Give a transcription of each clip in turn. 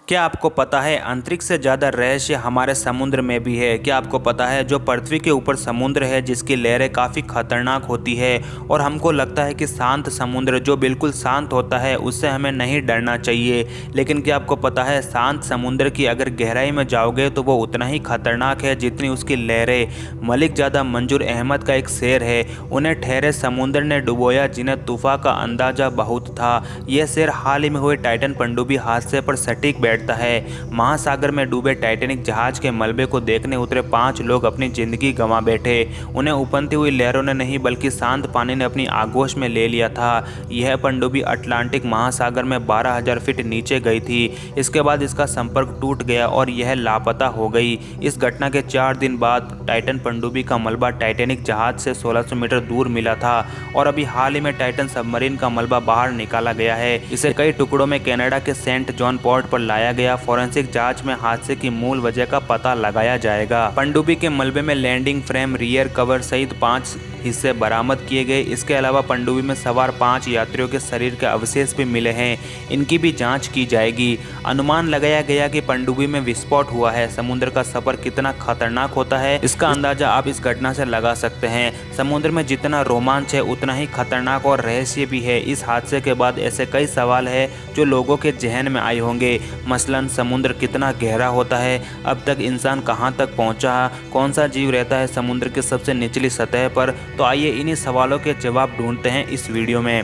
क्या आपको पता है अंतरिक्ष से ज़्यादा रहस्य हमारे समुद्र में भी है। क्या आपको पता है जो पृथ्वी के ऊपर समुद्र है जिसकी लहरें काफ़ी खतरनाक होती है और हमको लगता है कि शांत समुद्र जो बिल्कुल शांत होता है उससे हमें नहीं डरना चाहिए। लेकिन क्या आपको पता है शांत समुद्र की अगर गहराई में जाओगे तो वो उतना ही खतरनाक है जितनी उसकी लहरें। मलिकजादा मंजूर अहमद का एक शेर है, उन्हें ठहरे समुद्र ने डुबोया जिन्हें तूफान का अंदाजा बहुत था। यह शेर हाल ही में हुए टाइटन पनडुब्बी हादसे पर सटीक बैठता है। महासागर में डूबे टाइटैनिक जहाज के मलबे को देखने उतरे 5 लोग अपनी जिंदगी गंवा बैठे। उन्हें उफनती हुई लहरों ने नहीं बल्कि शांत पानी ने अपनी आगोश में ले लिया था। यह पनडुब्बी अटलांटिक महासागर में 12,000 फीट नीचे गई थी। इसके बाद इसका संपर्क टूट गया और यह लापता हो गई। इस घटना के 4 दिन बाद टाइटन पनडुब्बी का मलबा टाइटैनिक जहाज से 1600 मीटर दूर मिला था और अभी हाल ही में टाइटन सबमरीन का मलबा बाहर निकाला गया है। इसे कई टुकड़ों में कनाडा के सेंट जॉन पोर्ट पर लाया गया। फॉरेंसिक जांच में हादसे की मूल वजह का पता लगाया जाएगा। पनडुब्बी के मलबे में लैंडिंग फ्रेम, रियर कवर सहित 5 हिस्से बरामद किए गए। इसके अलावा पनडुब्बी में सवार 5 यात्रियों के शरीर के अवशेष भी मिले हैं, इनकी भी जांच की जाएगी। अनुमान लगाया गया कि पनडुब्बी में विस्फोट हुआ है। समुद्र का सफर कितना खतरनाक होता है इसका अंदाजा आप इस घटना से लगा सकते हैं। समुद्र में जितना रोमांच है उतना ही खतरनाक और रहस्य भी है। इस हादसे के बाद ऐसे कई सवाल है जो लोगों के जहन में आए होंगे, मसलन समुद्र कितना गहरा होता है, अब तक इंसान कहां तक पहुंचा, कौन सा जीव रहता है समुद्र के सबसे निचली सतह पर। तो आइए इन्हीं सवालों के जवाब ढूंढते हैं इस वीडियो में।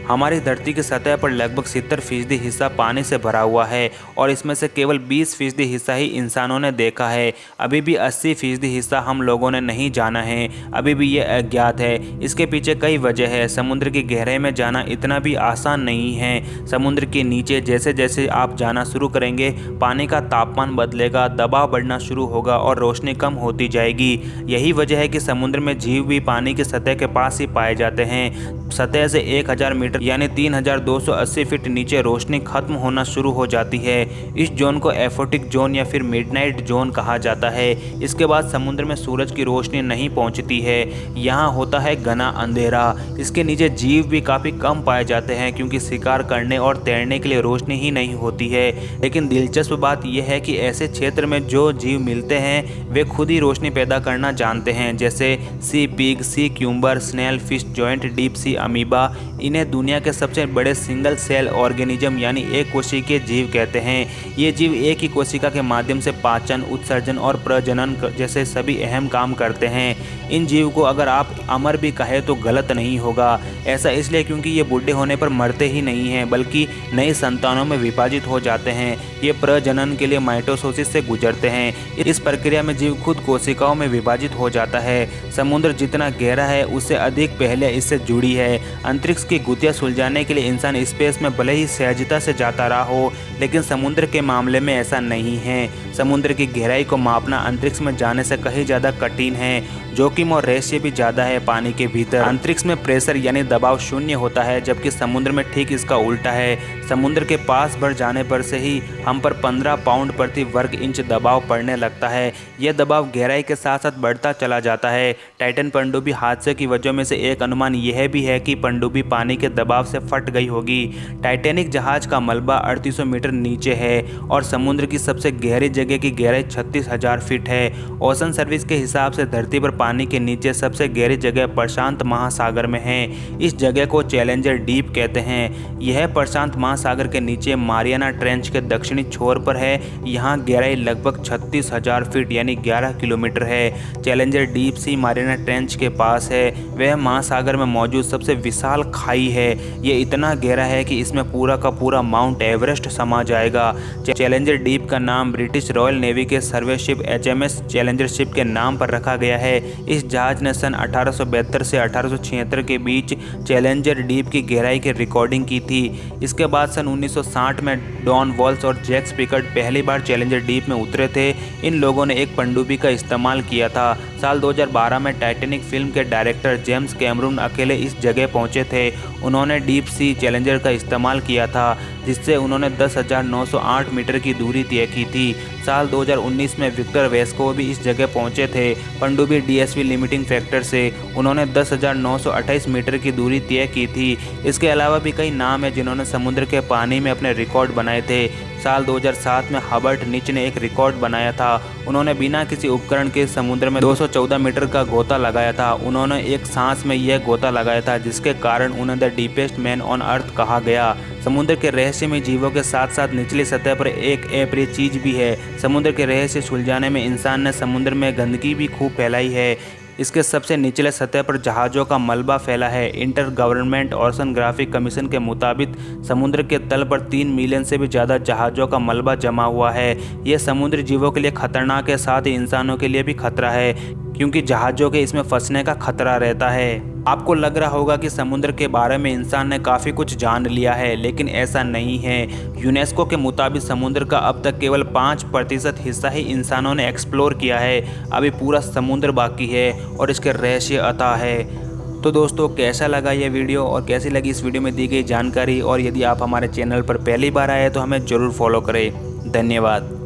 हमारी धरती की सतह पर लगभग 70% हिस्सा पानी से भरा हुआ है और इसमें से केवल 20% हिस्सा ही इंसानों ने देखा है। अभी भी 80% हिस्सा हम लोगों ने नहीं जाना है, अभी भी ये अज्ञात है। इसके पीछे कई वजह है। समुद्र की गहराई में जाना इतना भी आसान नहीं है। समुद्र के नीचे जैसे जैसे आप जाना शुरू करेंगे पानी का तापमान बदलेगा, दबाव बढ़ना शुरू होगा और रोशनी कम होती जाएगी। यही वजह है कि समुद्र में जीव भी पानी की सतह के पास ही पाए जाते हैं। सतह से 1000 मीटर यानी 3280 फीट नीचे रोशनी खत्म होना शुरू हो जाती है। इस जोन को एफोटिक जोन या फिर मिडनाइट जोन कहा जाता है। इसके बाद समुद्र में सूरज की रोशनी नहीं पहुंचती है, यहाँ होता है घना अंधेरा। इसके नीचे जीव भी काफ़ी कम पाए जाते हैं क्योंकि शिकार करने और तैरने के लिए रोशनी ही नहीं होती है। लेकिन दिलचस्प बात यह है कि ऐसे क्षेत्र में जो जीव मिलते हैं वे खुद ही रोशनी पैदा करना जानते हैं, जैसे sea pig, sea cucumber, snail fish, giant deep sea amoeba. इन्हें दुनिया के सबसे बड़े सिंगल सेल ऑर्गेनिज्म यानी एक कोशिकीय जीव कहते हैं। ये जीव एक ही कोशिका के माध्यम से पाचन, उत्सर्जन और प्रजनन जैसे सभी अहम काम करते हैं। इन जीव को अगर आप अमर भी कहें तो गलत नहीं होगा। ऐसा इसलिए क्योंकि ये बूढ़े होने पर मरते ही नहीं हैं बल्कि नई संतानों में विभाजित हो जाते हैं। ये प्रजनन के लिए माइटोसिस से गुजरते हैं। इस प्रक्रिया में जीव खुद कोशिकाओं में विभाजित हो जाता है। समुद्र जितना गहरा है उससे अधिक पहले इससे जुड़ी है। अंतरिक्ष की गुत्थियां सुलझाने के लिए इंसान स्पेस में भले ही सहजता से जाता रहा हो, लेकिन समुद्र के मामले में ऐसा नहीं है। समुद्र की गहराई को मापना अंतरिक्ष में जाने से कहीं ज़्यादा कठिन है। जोखिम और रहस्य भी ज़्यादा है पानी के भीतर। अंतरिक्ष में प्रेशर यानी दबाव शून्य होता है, जबकि समुद्र में ठीक इसका उल्टा है। समुद्र के पास बढ़ जाने पर से ही हम पर 15 पाउंड प्रति वर्ग इंच दबाव पड़ने लगता है। यह दबाव गहराई के साथ साथ बढ़ता चला जाता है। टाइटन पनडुब्बी हादसे की वजह में से एक अनुमान यह भी है कि पनडुब्बी पानी के दबाव से फट गई होगी। टाइटैनिक जहाज का मलबा 3800 मीटर नीचे है और समुद्र की सबसे गहरी जगह की गहराई 36,000 फीट है। ओशन सर्विस के हिसाब से धरती पर पानी के नीचे सबसे गहरी जगह प्रशांत महासागर में है। इस जगह को चैलेंजर डीप कहते हैं। यह प्रशांत महासागर के नीचे मारियाना ट्रेंच के दक्षिणी छोर पर है। यहाँ गहराई लगभग 36,000 फीट यानी 11 किलोमीटर है। Challenger deep sea Mariana trench के पास है। वह महासागर में मौजूद सबसे विशाल खाई है। यह इतना गहरा है कि इसमें पूरा का पूरा माउंट एवरेस्ट समा जाएगा। चैलेंजर डीप का नाम ब्रिटिश रॉयल नेवी के सर्वे शिप HMS चैलेंजर शिप के नाम पर रखा गया है। इस जहाज ने सन 1872 से 1876 के बीच चैलेंजर डीप की गहराई की रिकॉर्डिंग की थी। इसके बाद सन 1960 में डॉन वॉल्स और जैक्स पिकर्ड पहली बार चैलेंजर डीप में उतरे थे। इन लोगों ने एक पनडुब्बी का इस्तेमाल किया था। साल 2012 में टाइटैनिक फिल्म के डायरेक्टर जेम्स कैमरून अकेले इस जगह पहुंचे थे। उन्होंने डीप सी चैलेंजर का इस्तेमाल किया था जिससे उन्होंने 10,908 मीटर की दूरी तय की थी। साल 2019 में विक्टर वेस्को भी इस जगह पहुंचे थे। पनडुब्बी DSV लिमिटिंग फैक्टर से उन्होंने 10,928 मीटर की दूरी तय की थी। इसके अलावा भी कई नाम हैं जिन्होंने समुद्र के पानी में अपने रिकॉर्ड बनाए थे। साल 2007 में हर्बर्ट नीच ने एक रिकॉर्ड बनाया था। उन्होंने बिना किसी उपकरण के समुद्र में 214 मीटर का गोता लगाया था। उन्होंने एक सांस में यह गोता लगाया था, जिसके कारण उन्हें the deepest man on earth कहा गया। समुद्र के रहस्यमय जीवों के साथ साथ निचली सतह पर एक अप्रिय चीज भी है। समुद्र के रहस्य सुलझाने में इंसान ने समुद्र में गंदगी भी खूब फैलाई है। इसके सबसे निचले सतह पर जहाज़ों का मलबा फैला है। इंटर गवर्नमेंट ओशनोग्राफिक कमीशन के मुताबिक समुद्र के तल पर 3 मिलियन से भी ज़्यादा जहाज़ों का मलबा जमा हुआ है। यह समुद्री जीवों के लिए खतरनाक है, साथ ही इंसानों के लिए भी खतरा है, क्योंकि जहाज़ों के इसमें फंसने का खतरा रहता है। आपको लग रहा होगा कि समुद्र के बारे में इंसान ने काफ़ी कुछ जान लिया है, लेकिन ऐसा नहीं है। यूनेस्को के मुताबिक समुद्र का अब तक केवल 5% हिस्सा ही इंसानों ने एक्सप्लोर किया है। अभी पूरा समुद्र बाकी है और इसके रहस्य अथाह है। तो दोस्तों, कैसा लगा ये वीडियो और कैसी लगी इस वीडियो में दी गई जानकारी, और यदि आप हमारे चैनल पर पहली बार आए तो हमें ज़रूर फॉलो करें। धन्यवाद।